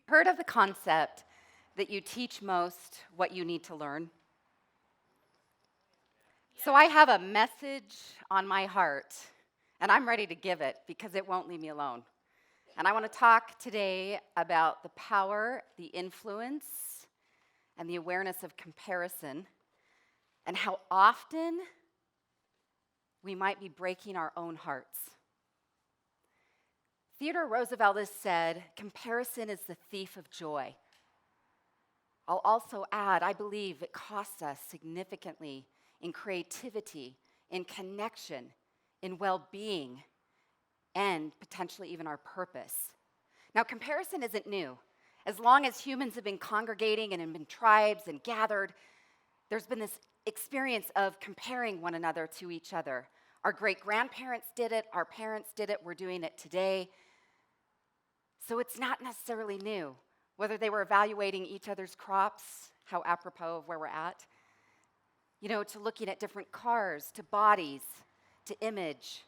Heard of the concept that you teach most what you need to learn? So I have a message on my heart, and I'm ready to give it because it won't leave me alone. And I want to talk today about the power, the influence, and the awareness of comparison, and how often we might be breaking our own hearts. Theodore Roosevelt has said, comparison is the thief of joy. I'll also add, I believe it costs us significantly in creativity, in connection, in well-being, and potentially even our purpose. Now, comparison isn't new. As long as humans have been congregating and have been tribes and gathered, there's been this experience of comparing one another to each other. Our great-grandparents did it, our parents did it, we're doing it today. So it's not necessarily new, whether they were evaluating each other's crops, how apropos of where we're at, to looking at different cars, to bodies, to image,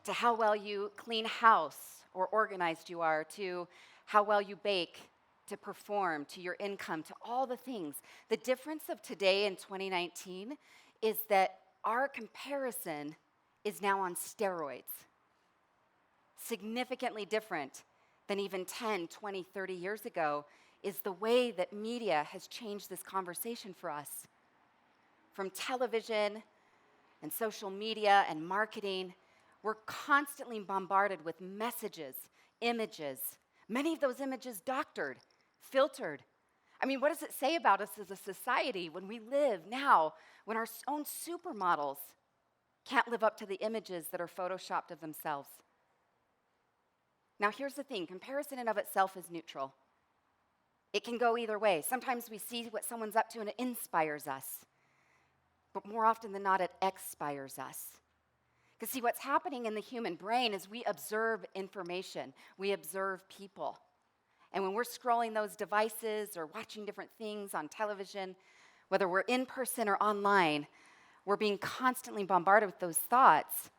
to how well you clean house or organized you are, to how well you bake, to perform, to your income, to all the things. The difference of today in 2019 is that our comparison is now on steroids. Significantly different than even 10, 20, 30 years ago is the way that media has changed this conversation for us. From television and social media and marketing, we're constantly bombarded with messages, images, many of those images doctored, filtered. What does it say about us as a society when we live now, when our own supermodels can't live up to the images that are photoshopped of themselves? Now, here's the thing. Comparison in and of itself is neutral. It can go either way. Sometimes we see what someone's up to and it inspires us. But more often than not, it expires us. Because see, what's happening in the human brain is we observe information. We observe people. And when we're scrolling those devices or watching different things on television, whether we're in person or online, we're being constantly bombarded with those thoughts.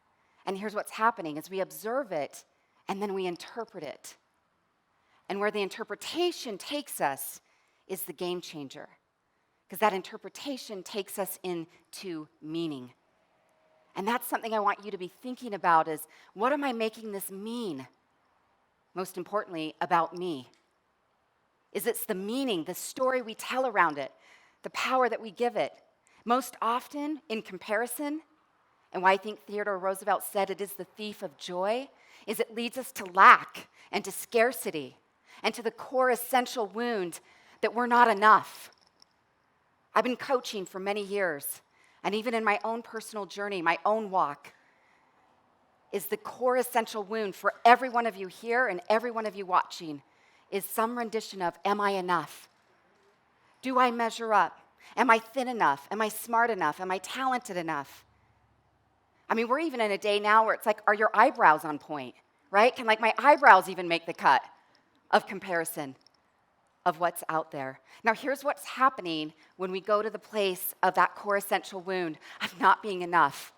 And here's what's happening is we observe it and then we interpret it. And where the interpretation takes us is the game changer. Because that interpretation takes us into meaning. And that's something I want you to be thinking about is, what am I making this mean? Most importantly, about me. Is it's the meaning, the story we tell around it, the power that we give it. Most often, in comparison, and why I think Theodore Roosevelt said it is the thief of joy, is it leads us to lack and to scarcity and to the core essential wound that we're not enough. I've been coaching for many years, and even in my own personal journey, my own walk, is the core essential wound for every one of you here and every one of you watching is some rendition of, am I enough? Do I measure up? Am I thin enough? Am I smart enough? Am I talented enough? We're even in a day now where it's like, are your eyebrows on point, right? Can my eyebrows even make the cut of comparison of what's out there? Now, here's what's happening when we go to the place of that core essential wound of not being enough.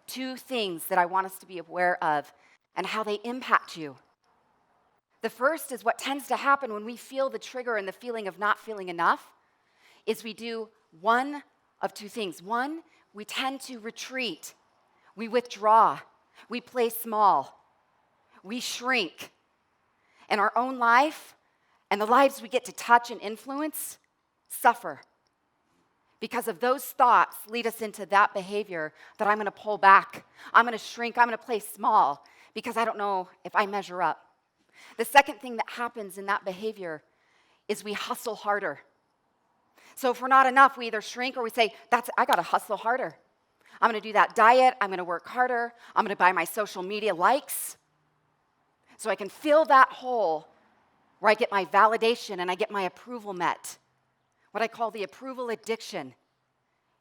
Two things that I want us to be aware of and how they impact you. The first is what tends to happen when we feel the trigger and the feeling of not feeling enough is we do one of two things. One, we tend to retreat. We withdraw, we play small, we shrink. And our own life and the lives we get to touch and influence suffer. Because of those thoughts lead us into that behavior that I'm going to pull back, I'm going to shrink, I'm going to play small because I don't know if I measure up. The second thing that happens in that behavior is we hustle harder. So if we're not enough, we either shrink or we say, I got to hustle harder. I'm going to do that diet. I'm going to work harder. I'm going to buy my social media likes so I can fill that hole where I get my validation and I get my approval met, what I call the approval addiction.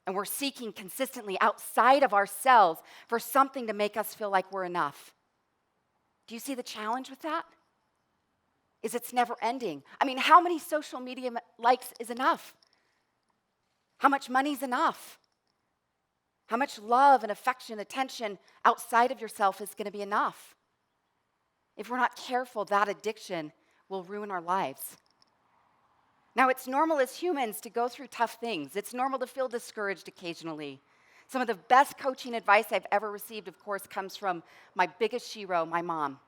And we're seeking consistently outside of ourselves for something to make us feel like we're enough. Do you see the challenge with that? Is it's never ending. How many social media likes is enough? How much money is enough? How much love and affection, attention outside of yourself is going to be enough? If we're not careful, that addiction will ruin our lives. Now, it's normal as humans to go through tough things. It's normal to feel discouraged occasionally. Some of the best coaching advice I've ever received, of course, comes from my biggest shero, my mom.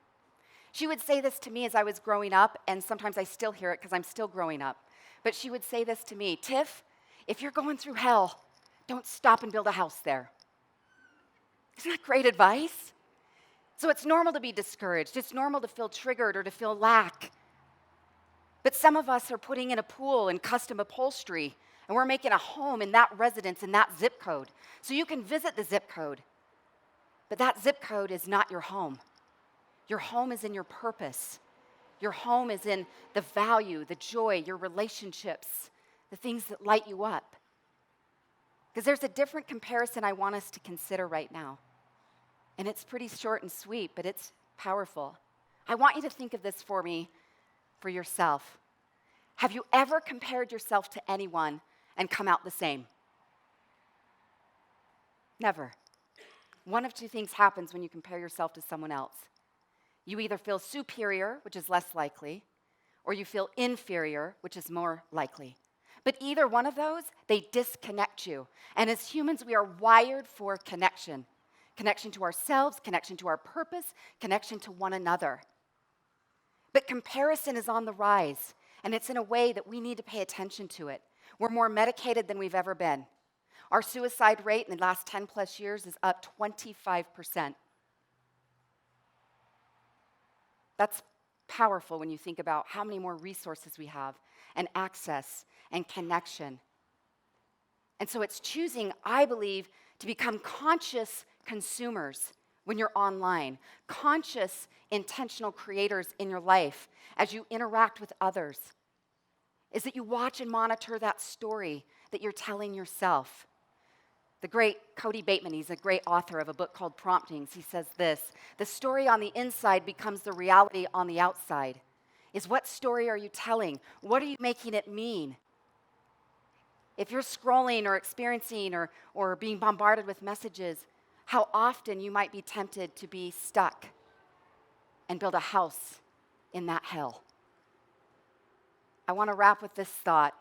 She would say this to me as I was growing up, and sometimes I still hear it because I'm still growing up. But she would say this to me, Tiff, if you're going through hell, don't stop and build a house there. Isn't that great advice? So it's normal to be discouraged. It's normal to feel triggered or to feel lack. But some of us are putting in a pool and custom upholstery, and we're making a home in that residence in that zip code. So you can visit the zip code, but that zip code is not your home. Your home is in your purpose. Your home is in the value, the joy, your relationships, the things that light you up. Because there's a different comparison I want us to consider right now. And it's pretty short and sweet, but it's powerful. I want you to think of this for me, for yourself. Have you ever compared yourself to anyone and come out the same? Never. One of two things happens when you compare yourself to someone else. You either feel superior, which is less likely, or you feel inferior, which is more likely. But either one of those, they disconnect you. And as humans, we are wired for connection. Connection to ourselves, connection to our purpose, connection to one another. But comparison is on the rise, and it's in a way that we need to pay attention to it. We're more medicated than we've ever been. Our suicide rate in the last 10 plus years is up 25%. That's powerful when you think about how many more resources we have and access and connection. And so it's choosing, I believe, to become conscious consumers when you're online, conscious, intentional creators in your life as you interact with others, is that you watch and monitor that story that you're telling yourself. The great Cody Bateman, he's a great author of a book called Promptings. He says this, the story on the inside becomes the reality on the outside. Is what story are you telling? What are you making it mean? If you're scrolling or experiencing or being bombarded with messages, how often you might be tempted to be stuck and build a house in that hell. I want to wrap with this thought.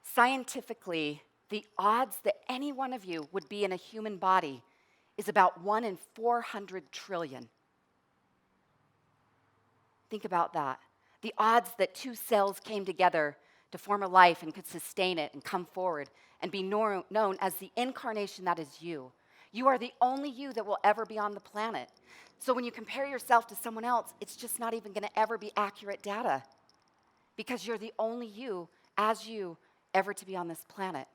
Scientifically, the odds that any one of you would be in a human body is about 1 in 400 trillion. Think about that. The odds that two cells came together to form a life and could sustain it and come forward and be known as the incarnation that is you. You are the only you that will ever be on the planet. So when you compare yourself to someone else, it's just not even going to ever be accurate data because you're the only you, as you, ever to be on this planet.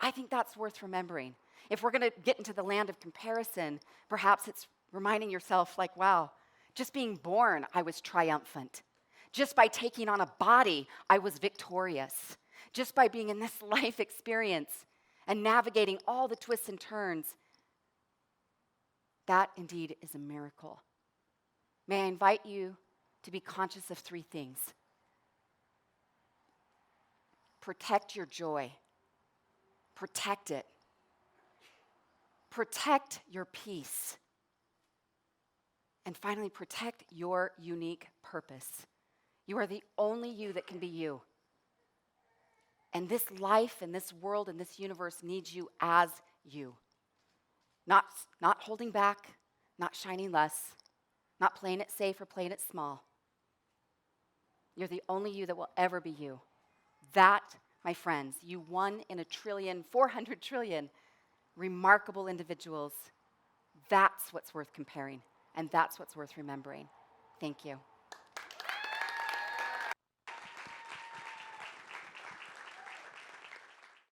I think that's worth remembering. If we're going to get into the land of comparison, perhaps it's reminding yourself like, wow, just being born, I was triumphant. Just by taking on a body, I was victorious. Just by being in this life experience and navigating all the twists and turns, that indeed is a miracle. May I invite you to be conscious of 3 things. Protect your joy. Protect it. Protect your peace. And finally, protect your unique purpose. You are the only you that can be you. And this life and this world and this universe needs you as you. Not holding back, not shining less, not playing it safe or playing it small. You're the only you that will ever be you. That, my friends, you 1 in a trillion, 400 trillion remarkable individuals. That's what's worth comparing, and that's what's worth remembering. Thank you.